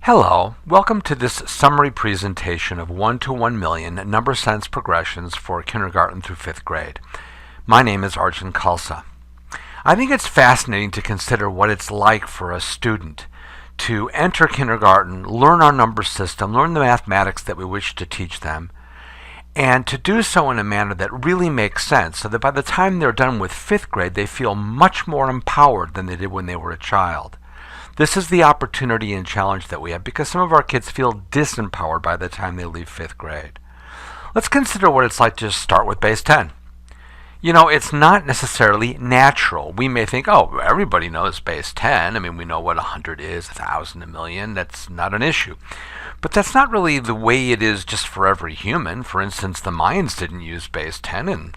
Hello, welcome to this summary presentation of 1 to 1 million number sense progressions for kindergarten through 5th grade. My name is Arjan Khalsa. I think it's fascinating to consider what it's like for a student to enter kindergarten, learn our number system, learn the mathematics that we wish to teach them, and to do so in a manner that really makes sense so that by the time they're done with 5th grade they feel much more empowered than they did when they were a child. This is the opportunity and challenge that we have because some of our kids feel disempowered by the time they leave 5th grade. Let's consider what it's like to just start with base 10. You know, it's not necessarily natural. We may think, oh, everybody knows base 10. I mean, we know what 100 is, 1,000, a million. That's not an issue. But that's not really the way it is just for every human. For instance, the Mayans didn't use base 10, and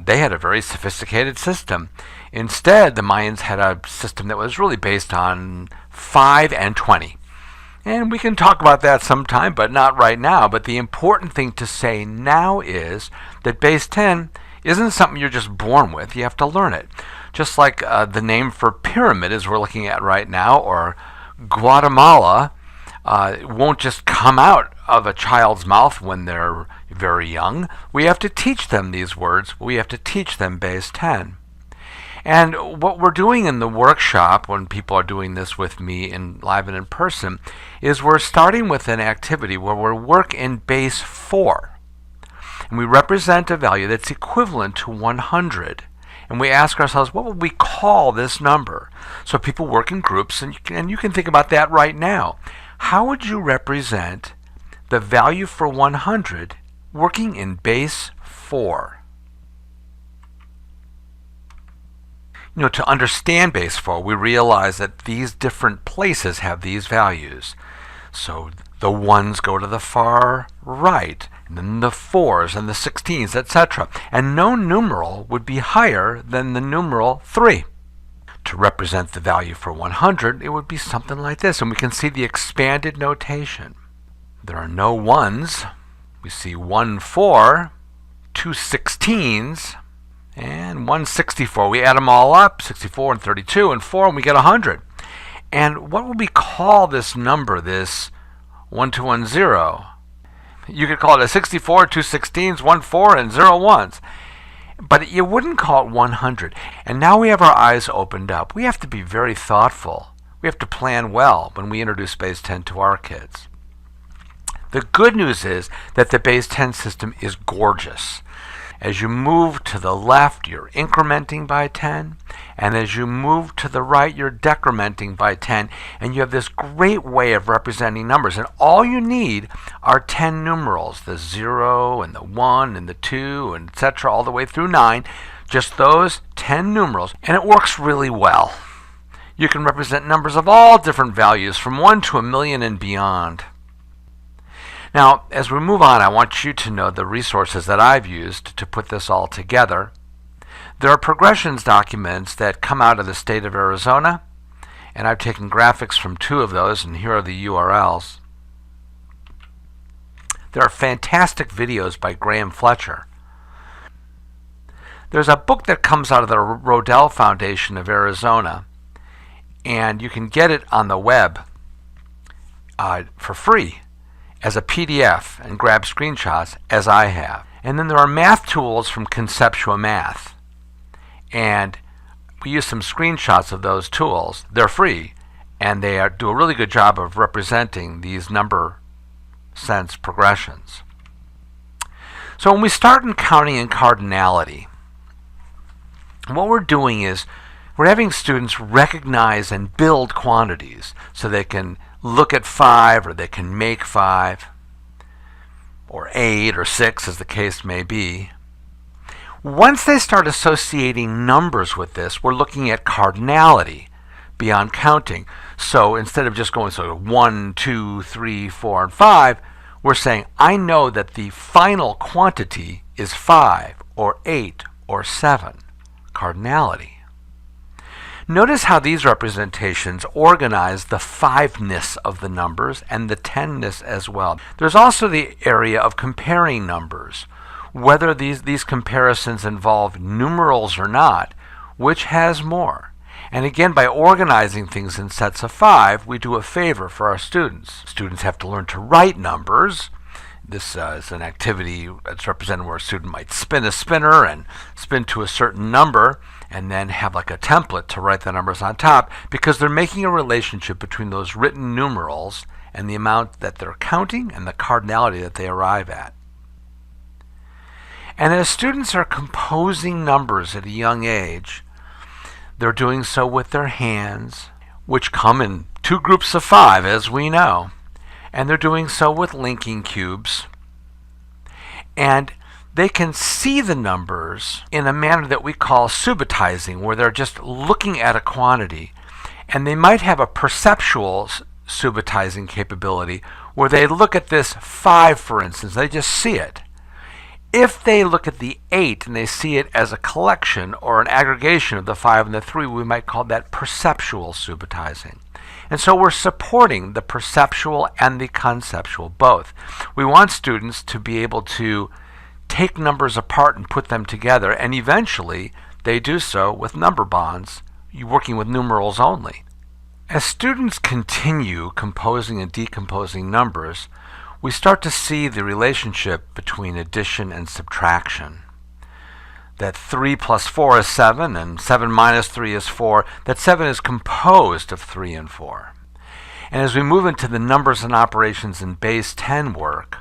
they had a very sophisticated system. Instead, the Mayans had a system that was really based on 5 and 20. And we can talk about that sometime, but not right now. But the important thing to say now is that base 10 isn't something you're just born with. You have to learn it. Just like the name for pyramid, as we're looking at right now, or Guatemala, won't just come out of a child's mouth when they're very young. We have to teach them these words. We have to teach them base 10. And what we're doing in the workshop, when people are doing this with me live and in person, is we're starting with an activity where we work in base 4. And we represent a value that's equivalent to 100. And we ask ourselves, what would we call this number? So people work in groups, and you can think about that right now. How would you represent the value for 100 working in base 4? You know, to understand base 4, we realize that these different places have these values. So the 1s go to the far right, and then the 4s and the 16s, etc. And no numeral would be higher than the numeral 3. To represent the value for 100, it would be something like this, and we can see the expanded notation. There are no 1s. We see 1 4, 2 16s, and 164. We add them all up, 64 and 32 and 4, and we get 100. And what would we call this number, this 1210? You could call it a 64, 2 16s, 1 4, and 0 1s. But you wouldn't call it 100. And now we have our eyes opened up. We have to be very thoughtful. We have to plan well when we introduce base 10 to our kids. The good news is that the base 10 system is gorgeous. As you move to the left, you're incrementing by 10. And as you move to the right, you're decrementing by 10. And you have this great way of representing numbers. And all you need are 10 numerals, the 0 and the 1 and the 2, and etc., all the way through 9. Just those 10 numerals. And it works really well. You can represent numbers of all different values, from 1 to 1,000,000 and beyond. Now, as we move on, I want you to know the resources that I've used to put this all together. There are progressions documents that come out of the state of Arizona, and I've taken graphics from 2 of those, and here are the URLs. There are fantastic videos by Graham Fletcher. There's a book that comes out of the Rodell Foundation of Arizona, and you can get it on the web for free as a PDF and grab screenshots, as I have. And then there are math tools from Conceptua Math. And we use some screenshots of those tools. They're free, and they do a really good job of representing these number sense progressions. So when we start in counting and cardinality, what we're doing is we're having students recognize and build quantities so they can look at 5, or they can make 5, or 8, or 6, as the case may be. Once they start associating numbers with this, we're looking at cardinality beyond counting. So instead of just going 1, 2, 3, 4, and 5, we're saying, I know that the final quantity is 5, or 8, or 7. Cardinality. Notice how these representations organize the 5-ness of the numbers and the 10-ness as well. There's also the area of comparing numbers, whether these comparisons involve numerals or not, which has more. And again, by organizing things in sets of 5, we do a favor for our students. Students have to learn to write numbers. This is an activity that's represented where a student might spin a spinner and spin to a certain number and then have like a template to write the numbers on top, because they're making a relationship between those written numerals and the amount that they're counting and the cardinality that they arrive at. And as students are composing numbers at a young age, they're doing so with their hands, which come in 2 groups of 5, as we know. And they're doing so with linking cubes. And they can see the numbers in a manner that we call subitizing, where they're just looking at a quantity. And they might have a perceptual subitizing capability, where they look at this 5, for instance, they just see it. If they look at the 8 and they see it as a collection or an aggregation of the 5 and the 3, we might call that perceptual subitizing. And so we're supporting the perceptual and the conceptual both. We want students to be able to take numbers apart and put them together, and eventually they do so with number bonds, working with numerals only. As students continue composing and decomposing numbers, we start to see the relationship between addition and subtraction. That 3 plus 4 is 7, and 7 minus 3 is 4. That 7 is composed of 3 and 4. And as we move into the numbers and operations in base 10 work,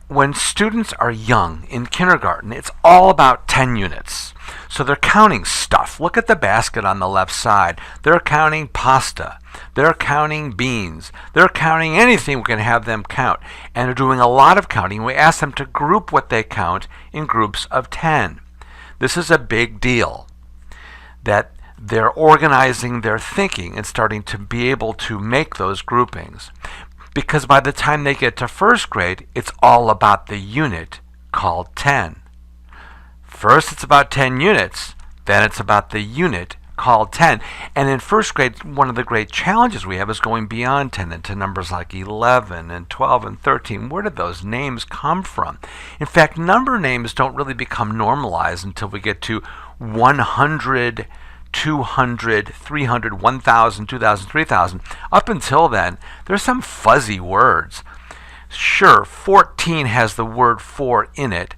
when students are young in kindergarten, it's all about 10 units. So they're counting stuff. Look at the basket on the left side. They're counting pasta. They're counting beans. They're counting anything we can have them count. And they're doing a lot of counting. We ask them to group what they count in groups of 10. This is a big deal, that they're organizing their thinking and starting to be able to make those groupings. Because by the time they get to first grade, it's all about the unit called 10. First it's about 10 units, then it's about the unit called 10. And in first grade, one of the great challenges we have is going beyond 10 into numbers like 11 and 12 and 13. Where did those names come from? In fact, number names don't really become normalized until we get to 100, 200, 300, 1,000, 2,000, 3,000. Up until then, there's some fuzzy words. Sure, 14 has the word 4 in it,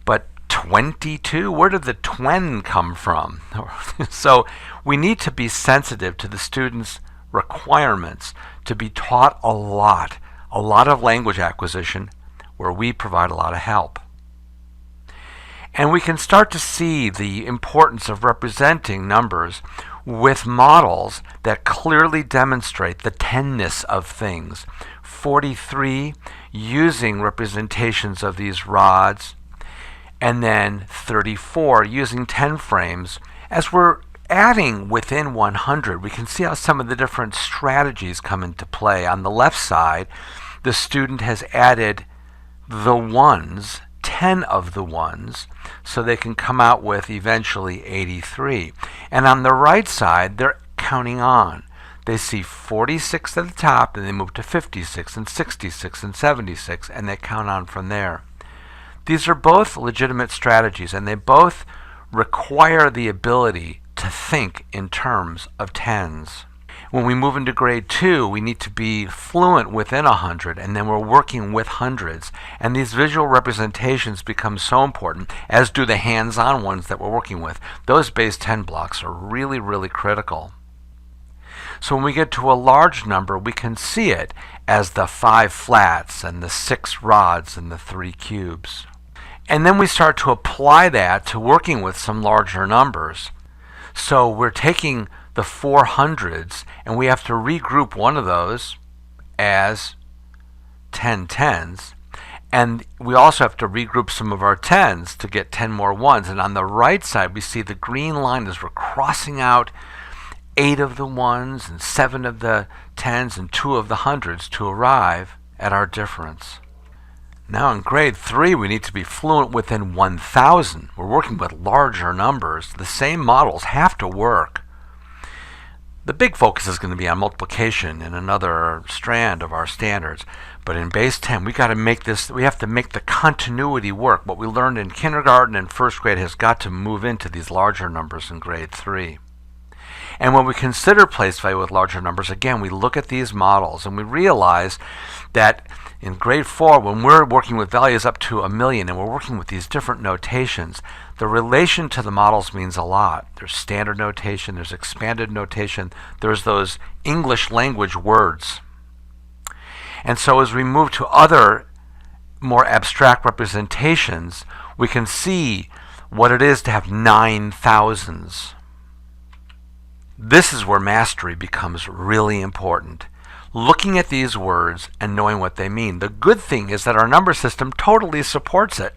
but 22, where did the twen come from? So we need to be sensitive to the students' requirements to be taught a lot of language acquisition, where we provide a lot of help. And we can start to see the importance of representing numbers with models that clearly demonstrate the 10-ness of things. 43, using representations of these rods, and then 34, using 10 frames. As we're adding within 100, we can see how some of the different strategies come into play. On the left side, the student has added the ones, 10 of the ones, so they can come out with eventually 83. And on the right side, they're counting on. They see 46 at the top, and they move to 56 and 66 and 76, and they count on from there. These are both legitimate strategies, and they both require the ability to think in terms of tens. When we move into grade 2, we need to be fluent within 100, and then we're working with hundreds. And these visual representations become so important, as do the hands-on ones that we're working with. Those base 10 blocks are really, really critical. So when we get to a large number, we can see it as the 5 flats and the 6 rods and the 3 cubes. And then we start to apply that to working with some larger numbers. So we're taking the 400s, and we have to regroup one of those as 10 tens. And we also have to regroup some of our tens to get 10 more ones. And on the right side, we see the green line as we're crossing out 8 of the ones and 7 of the tens and 2 of the hundreds to arrive at our difference. Now in grade 3, we need to be fluent within 1,000. We're working with larger numbers. The same models have to work. The big focus is going to be on multiplication in another strand of our standards. But in base 10, we have to make the continuity work. What we learned in kindergarten and first grade has got to move into these larger numbers in grade 3. And when we consider place value with larger numbers, again, we look at these models and we realize that in grade 4, when we're working with values up to 1,000,000 and we're working with these different notations, the relation to the models means a lot. There's standard notation, there's expanded notation, there's those English language words. And so as we move to other more abstract representations, we can see what it is to have 9 thousands. This is where mastery becomes really important. Looking at these words and knowing what they mean. The good thing is that our number system totally supports it.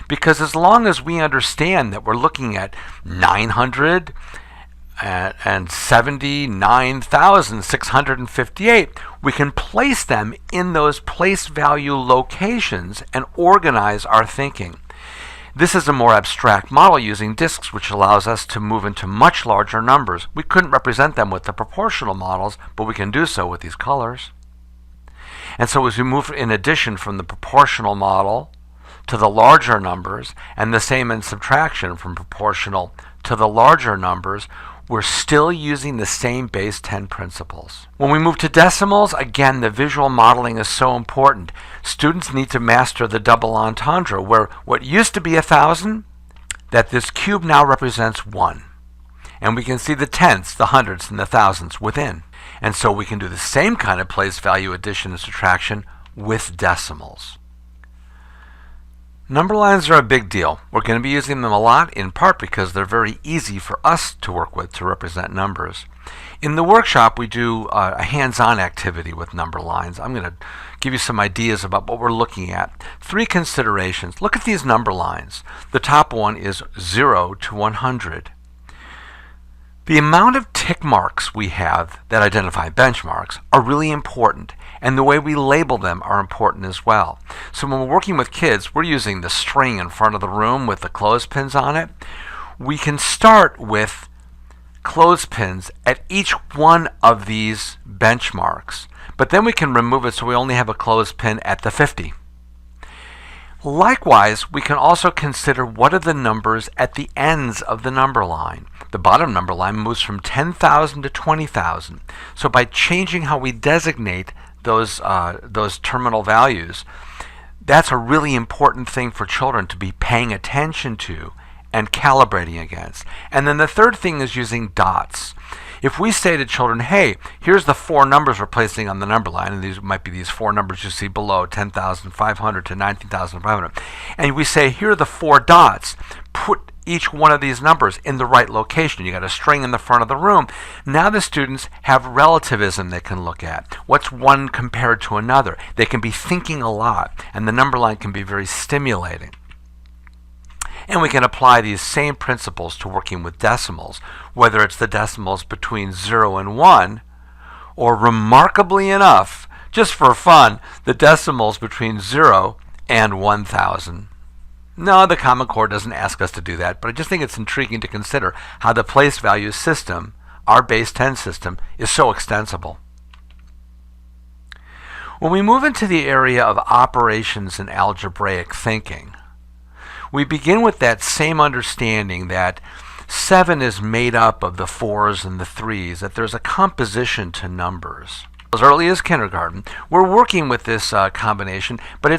Because as long as we understand that we're looking at 979,658, we can place them in those place value locations and organize our thinking. This is a more abstract model using disks, which allows us to move into much larger numbers. We couldn't represent them with the proportional models, but we can do so with these colors. And so as we move in addition from the proportional model to the larger numbers, and the same in subtraction from proportional to the larger numbers, we're still using the same base 10 principles. When we move to decimals, again, the visual modeling is so important. Students need to master the double entendre, where what used to be 1,000, that this cube now represents 1. And we can see the tenths, the hundreds, and the thousands within. And so we can do the same kind of place value addition and subtraction with decimals. Number lines are a big deal. We're going to be using them a lot, in part because they're very easy for us to work with to represent numbers. In the workshop, we do a hands-on activity with number lines. I'm going to give you some ideas about what we're looking at. 3 considerations. Look at these number lines. The top one is 0 to 100. The amount of tick marks we have that identify benchmarks are really important, and the way we label them are important as well. So when we're working with kids, we're using the string in front of the room with the clothespins on it. We can start with clothespins at each one of these benchmarks, but then we can remove it so we only have a clothespin at the 50. Likewise, we can also consider what are the numbers at the ends of the number line. The bottom number line moves from 10,000 to 20,000. So by changing how we designate those terminal values, that's a really important thing for children to be paying attention to and calibrating against. And then the third thing is using dots. If we say to children, hey, here's the 4 numbers we're placing on the number line, and these might be these 4 numbers you see below, 10,500 to 19,500, and we say, here are the 4 dots, put each one of these numbers in the right location. You got a string in the front of the room. Now the students have relativism they can look at. What's one compared to another? They can be thinking a lot, and the number line can be very stimulating. And we can apply these same principles to working with decimals, whether it's the decimals between 0 and 1, or remarkably enough, just for fun, the decimals between 0 and 1,000. No, the Common Core doesn't ask us to do that, but I just think it's intriguing to consider how the place value system, our base 10 system, is so extensible. When we move into the area of operations and algebraic thinking, we begin with that same understanding that 7 is made up of the 4s and the 3s, that there's a composition to numbers. As early as kindergarten, we're working with this combination, but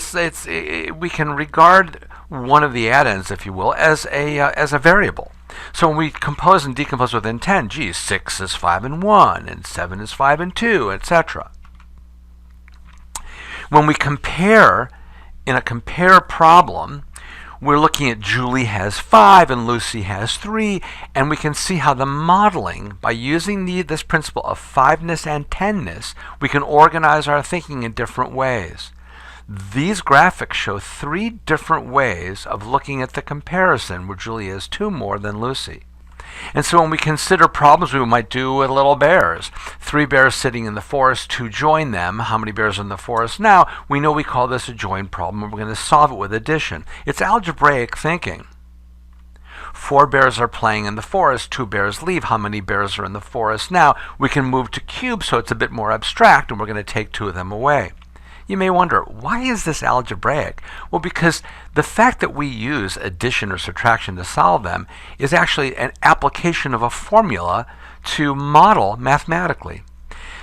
we can regard one of the addends, if you will, as a variable. So when we compose and decompose within 10, 6 is 5 and 1, and 7 is 5 and 2, etc. When we compare in a compare problem, we're looking at Julie has 5 and Lucy has 3, and we can see how the modeling, by using this principle of 5ness and 10ness, we can organize our thinking in different ways. These graphics show 3 different ways of looking at the comparison where Julie has 2 more than Lucy. And so when we consider problems we might do with little bears, 3 bears sitting in the forest, 2 join them, how many bears are in the forest now? We know we call this a join problem, and we're going to solve it with addition. It's algebraic thinking. 4 bears are playing in the forest, 2 bears leave, how many bears are in the forest now? We can move to cubes so it's a bit more abstract, and we're going to take 2 of them away. You may wonder, why is this algebraic? Well, because the fact that we use addition or subtraction to solve them is actually an application of a formula to model mathematically.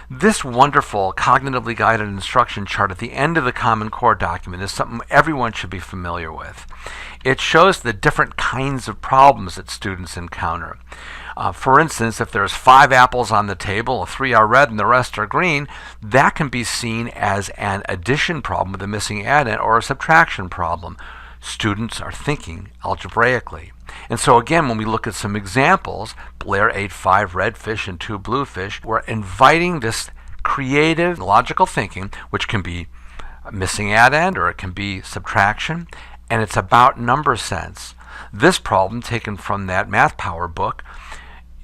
This wonderful cognitively guided instruction chart at the end of the Common Core document is something everyone should be familiar with. It shows the different kinds of problems that students encounter. For instance, if there's 5 apples on the table, 3 are red and the rest are green, that can be seen as an addition problem with a missing addend or a subtraction problem. Students are thinking algebraically. And so again, when we look at some examples, Blair ate 5 red fish and 2 blue fish, we're inviting this creative logical thinking, which can be a missing addend or it can be subtraction, and it's about number sense. This problem, taken from that Math Power book,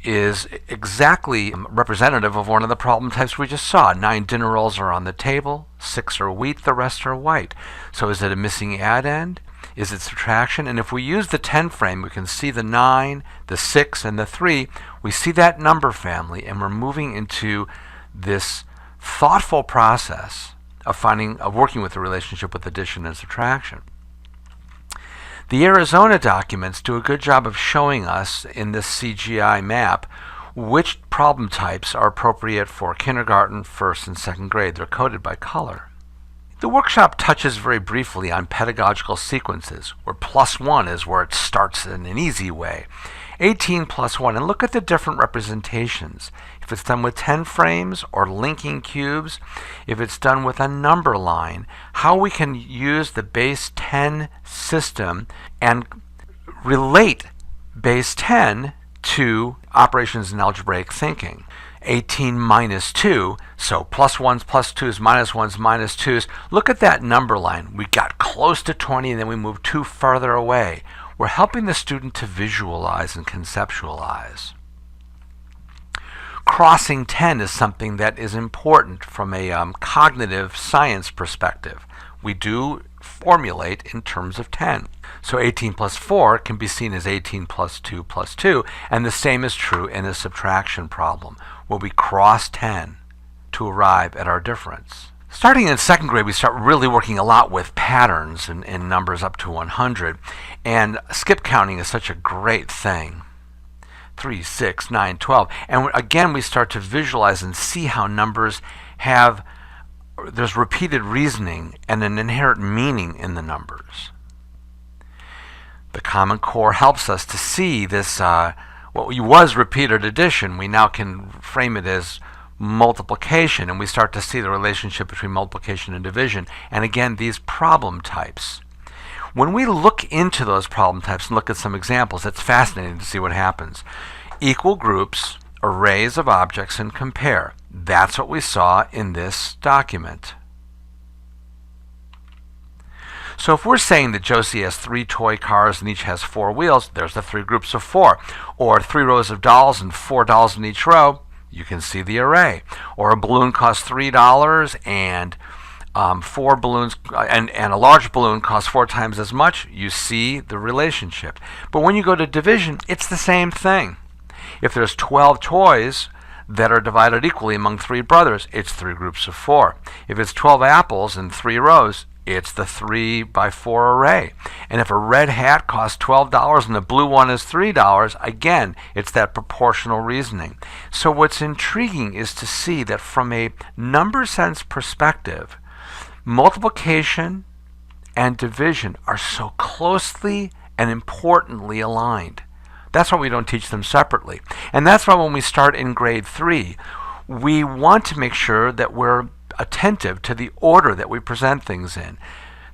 is exactly representative of one of the problem types we just saw. 9 dinner rolls are on the table, 6 are wheat, the rest are white. So is it a missing addend? Is it subtraction? And if we use the 10 frame, we can see the 9, the 6, and the 3. We see that number family, and we're moving into this thoughtful process of working with the relationship with addition and subtraction. The Arizona documents do a good job of showing us in this CGI map which problem types are appropriate for kindergarten, first, and second grade. They're coded by color. The workshop touches very briefly on pedagogical sequences, where +1 is where it starts in an easy way. 18 plus 1, and look at the different representations. If it's done with 10 frames or linking cubes, if it's done with a number line, how we can use the base 10 system and relate base 10 to operations in algebraic thinking. 18 minus 2, so +1s, +2s, -1s, -2s. Look at that number line. We got close to 20 and then we moved 2 further away. We're helping the student to visualize and conceptualize. Crossing 10 is something that is important from a cognitive science perspective. We do formulate in terms of 10. So 18 plus 4 can be seen as 18 plus 2 plus 2, and the same is true in a subtraction problem, where we cross 10 to arrive at our difference. Starting in second grade, we start really working a lot with patterns in numbers up to 100, and skip counting is such a great thing. 3, 6, 9, 12. And again, we start to visualize and see how numbers there's repeated reasoning and an inherent meaning in the numbers. The Common Core helps us to see this, what was repeated addition, we now can frame it as multiplication, and we start to see the relationship between multiplication and division. And again, these problem types. When we look into those problem types and look at some examples, it's fascinating to see what happens. Equal groups, arrays of objects, and compare. That's what we saw in this document. So if we're saying that Josie has 3 toy cars and each has 4 wheels, there's the 3 groups of 4. Or 3 rows of dolls and 4 dolls in each row, you can see the array. Or a balloon costs $3 and 4 balloons and a large balloon costs 4 times as much. You see the relationship. But when you go to division, it's the same thing. If there's 12 toys that are divided equally among 3 brothers, it's 3 groups of 4. If it's 12 apples in 3 rows, it's the 3 by 4 array. And if a red hat costs $12 and the blue one is $3, again, it's that proportional reasoning. So what's intriguing is to see that from a number sense perspective, multiplication and division are so closely and importantly aligned. That's why we don't teach them separately. And that's why when we start in grade 3, we want to make sure that we're attentive to the order that we present things in.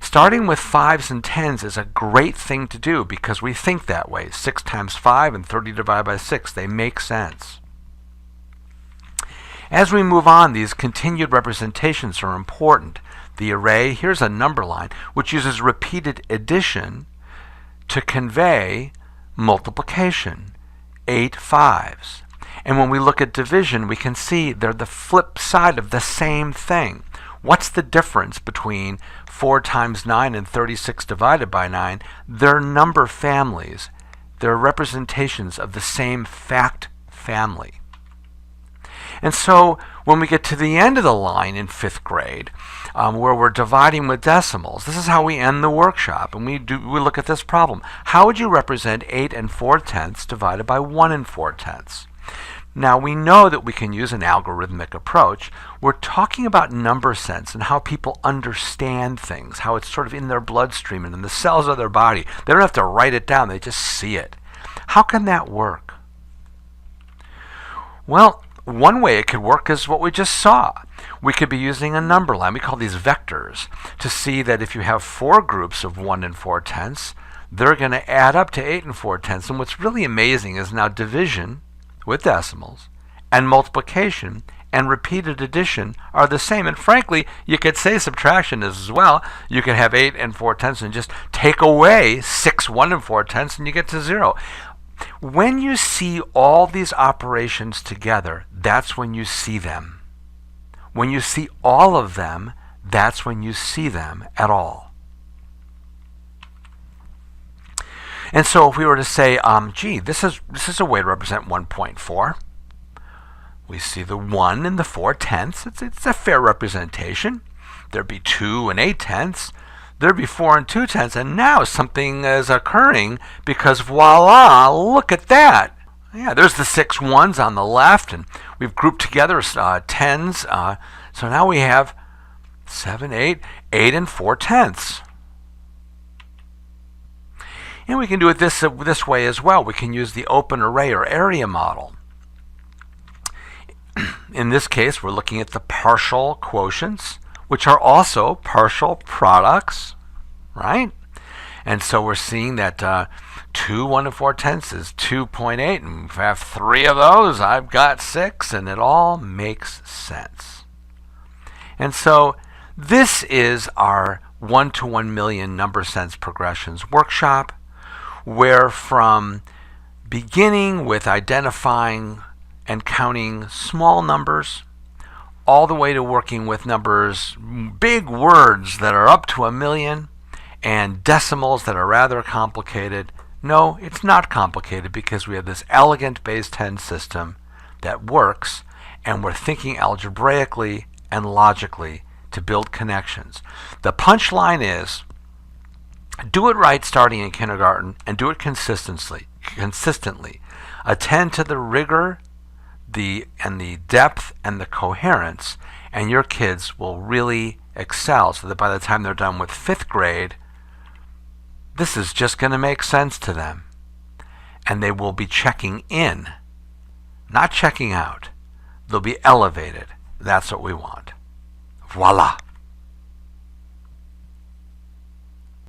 Starting with 5s and 10s is a great thing to do because we think that way. 6 times 5 and 30 divided by 6, they make sense. As we move on, these continued representations are important. The array, here's a number line, which uses repeated addition to convey multiplication, 8 5s. And when we look at division, we can see they're the flip side of the same thing. What's the difference between 4 times 9 and 36 divided by 9? They're number families. They're representations of the same fact family. And so when we get to the end of the line in 5th grade, where we're dividing with decimals, this is how we end the workshop. And we look at this problem. How would you represent 8 4/10 divided by 1 4/10? Now we know that we can use an algorithmic approach. We're talking about number sense and how people understand things, how it's sort of in their bloodstream and in the cells of their body. They don't have to write it down, they just see it. How can that work? Well, one way it could work is what we just saw. We could be using a number line, we call these vectors, to see that if you have 4 groups of 1 and 4/10, they're going to add up to 8 and 4/10. And what's really amazing is now division with decimals and multiplication and repeated addition are the same. And frankly, you could say subtraction is as well. You could have 8 and 4/10 and just take away 6, 1 and 4/10 and you get to 0. When you see all these operations together, that's when you see them. When you see all of them, that's when you see them at all. And so if we were to say, gee, this is a way to represent 1.4. We see the 1 and the 4/10. It's a fair representation. There'd be 2 and 8/10. There'd be 4 and 2/10. And now something is occurring because voila, look at that. Yeah, there's the 6 ones on the left, and we've grouped together 10s. So now we have 7, 8 and 4/10. And we can do it this way as well. We can use the open array or area model. In this case, we're looking at the partial quotients, which are also partial products, right? And so we're seeing that 2, 1 and 4/10 is 2.8, and if I have 3 of those, I've got 6, and it all makes sense. And so this is our 1 to 1 million number sense progressions workshop, where from beginning with identifying and counting small numbers, all the way to working with numbers, big words that are up to 1 million, and decimals that are rather complicated. No, it's not complicated because we have this elegant base 10 system that works, and we're thinking algebraically and logically to build connections. The punchline is, do it right starting in kindergarten and do it consistently. Attend to the rigor, the depth and the coherence, and your kids will really excel so that by the time they're done with 5th grade, this is just going to make sense to them. And they will be checking in, not checking out. They'll be elevated. That's what we want. Voila.